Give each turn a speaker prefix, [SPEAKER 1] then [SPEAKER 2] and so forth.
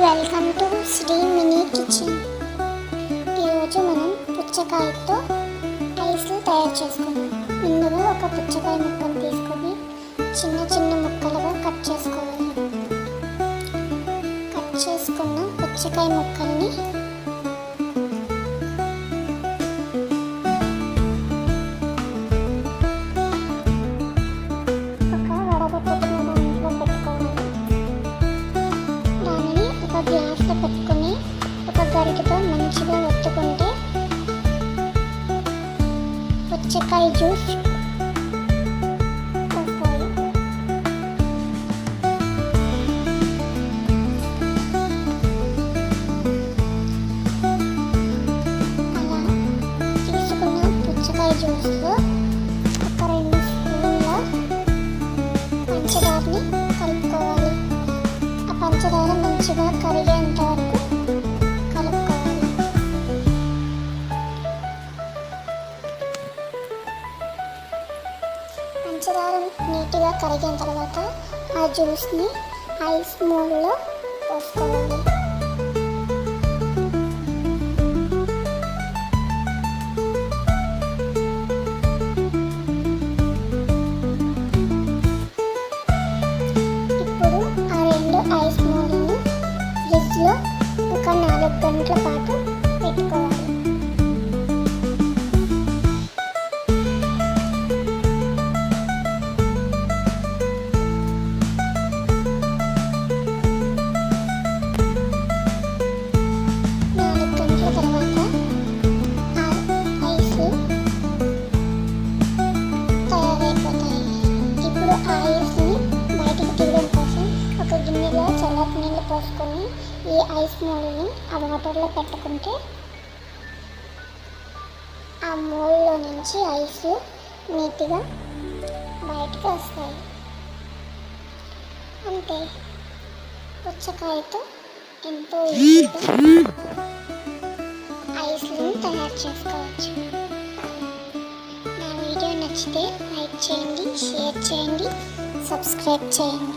[SPEAKER 1] Welcome to Sri mini kitchen. ఈరోజు మనం పుచ్చకాయతో ఐస్లు తయారు చేసుకుందాం. ముందుగా ఒక పుచ్చకాయ ముక్కను తీసుకొని చిన్న చిన్న ముక్కలుగా కట్ చేసుకోవాలి. కట్ చేసుకున్న పుచ్చకాయ ముక్కల్ని గ్లాస్లో పెట్టుకొని ఒక గరిటెతో మంచిగా ఒత్తుకుంటే పుచ్చకాయ జ్యూస్ వస్తుంది. అలా తీసుకున్న పుచ్చకాయ జ్యూస్లో ఒక 2 స్పూన్ల పంచదారని కలుపుకోవాలి. ఆ పంచదార మంచిగా కరిగేంత వరకు కలుపుకోవాలి. పంచదార నీట్గా కరిగిన తర్వాత ఆ జ్యూస్ని ఐస్ మోల్డ్లో పోసుకోవాలి. ఇప్పుడు ఆ 2 ఐస్ మోల్డ్ని ఫ్రిడ్జ్లో ఒక 4 గంటల పాటు పెట్టుకోవాలి. చల్లటి నీళ్ళు పోసుకొని ఈ ఐస్ మోల్డ్ని ఆ వాటర్లో పెట్టుకుంటే ఆ మోల్డ్లో నుంచి ఐస్ నీట్గా బయటకు వస్తాయి. అంతే, పుచ్చకాయతో ఎంతో ఈజీగా ఐస్లను తయారు చేసుకోవచ్చు. నా వీడియో నచ్చితే లైక్ చేయండి, షేర్ చేయండి, సబ్స్క్రైబ్ చేయండి.